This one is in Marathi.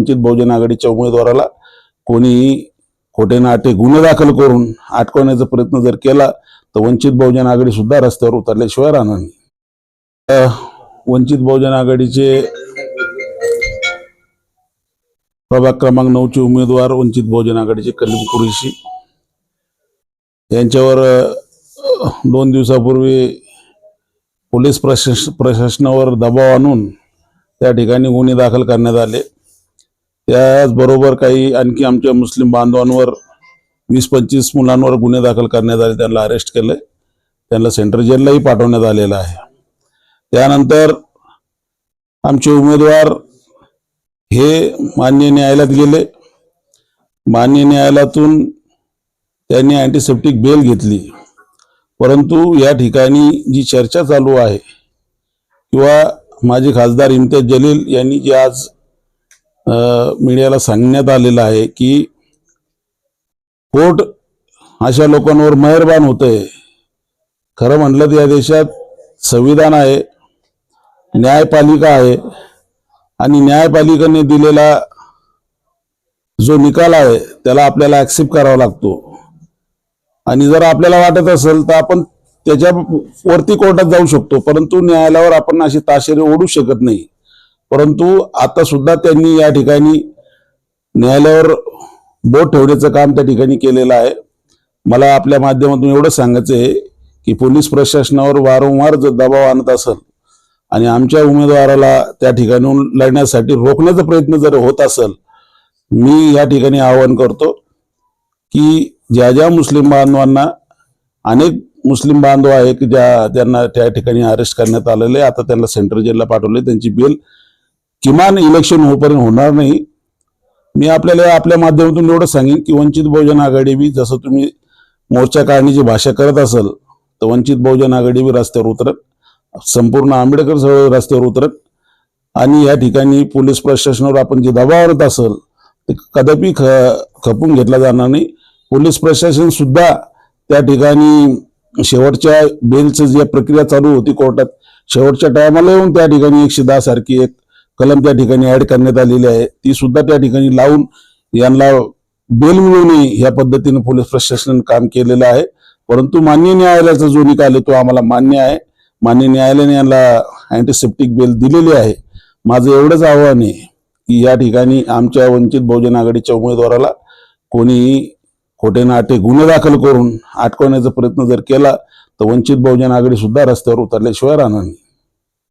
वंचित बहुजन आघाडीच्या उमेदवाराला कोणी खोटे नाटे गुन्हे दाखल करून अटकवण्याचा प्रयत्न जर केला तर वंचित बहुजन आघाडी सुद्धा रस्त्यावर उतरल्याशिवाय राहणार नाही। वंचित बहुजन आघाडीचे प्रभाग क्रमांक 9 चे उमेदवार वंचित बहुजन आघाडीचे कलीम कुरेशी यांच्यावर 2 दिवसापूर्वी पोलीस प्रशासनावर दबाव आणून त्या ठिकाणी गुन्हे दाखल करण्यात आले। त्याचबरोबर काही आणखी आमच्या मुस्लिम बांधवांवर 20-25 मुलांवर गुन्हे दाखल करण्यात आले, त्यांना अरेस्ट केले, त्यांना सेंट्रल जेललाही पाठवण्यात आलेलं आहे। त्यानंतर आमचे उमेदवार हे माननीय न्यायालयात गेले, माननीय न्यायालयातून त्यांनी अँटीसेप्टिक बेल घेतली, परंतु या ठिकाणी जी चर्चा चालू आहे किंवा माजी खासदार इम्तियाज जलील यांनी जे आज मीडियाला सांगण्यात आलेलं आहे की कोर्ट अशा लोकांवर मेहरबान होतंय। खरं म्हटलं तर या देशात संविधान आहे, न्यायपालिका आहे आणि न्यायपालिकेने दिलेला जो निकाल आहे त्याला आपल्याला ऍक्सेप्ट करावा लागतो। आणि जर आपल्याला वाटत असेल तर आपण त्याच्या वरती कोर्टात जाऊ शकतो, परंतु न्यायालयावर आपण अशी ताशेरे ओढू शकत नाही। परंतु आता सुद्धा त्यांनी या ठिकाणी न्यायालयावर बोट ठेवण्याचं काम त्या ठिकाणी केलेलं आहे। मला आपल्या माध्यमातून एवढं सांगायचं आहे की पोलीस प्रशासनावर वारंवार जर दबाव आणत असेल आणि आमच्या उमेदवाराला त्या ठिकाणून लढण्यासाठी रोखण्याचा प्रयत्न जर होत असेल, मी या ठिकाणी आवाहन करतो की ज्या मुस्लिम बांधवांना, अनेक मुस्लिम बांधव आहे की त्यांना त्या ठिकाणी अरेस्ट करण्यात आलेले, आता त्यांना सेंट्रल जेलला पाठवले, त्यांची बेल किमान इलेक्शन होईपर्यंत होणार नाही। मी आपल्याला आपल्या माध्यमातून एवढं सांगेन की वंचित बहुजन आघाडी बी जसं तुम्ही मोर्चा काढण्याची भाषा करत असाल तर वंचित बहुजन आघाडी बी रस्त्यावर उतरत, संपूर्ण आंबेडकर चळवळ रस्त्यावर उतरत आणि या ठिकाणी पोलीस प्रशासनावर आपण जे दबाव आणत असेल ते कदापि खपून घेतला जाणार नाही। पोलीस प्रशासन सुद्धा त्या ठिकाणी शेवटच्या बेलचं जी प्रक्रिया चालू होती कोर्टात, शेवटच्या टायमाला येऊन त्या ठिकाणी 110 सारखी एक कलम त्या ठिकाणी ऍड करण्यात आलेली आहे, ती सुद्धा त्या ठिकाणी लावून यांना बेल मिळू नये या पद्धतीने पोलीस प्रशासनाने काम केलेलं आहे। परंतु माननीय न्यायालयाचा जो निकाल आहे तो आम्हाला मान्य आहे। माननीय न्यायालयाने यांना अँटीसेप्टिक बेल दिलेली आहे। माझं एवढंच आव्हान आहे की या ठिकाणी आमच्या वंचित बहुजन आघाडीच्या उमेदवाराला कोणी खोटे नाटे गुन्हे दाखल करून अटकवण्याचा प्रयत्न जर केला तर वंचित बहुजन आघाडी सुद्धा रस्त्यावर उतरल्याशिवाय राहणार नाही।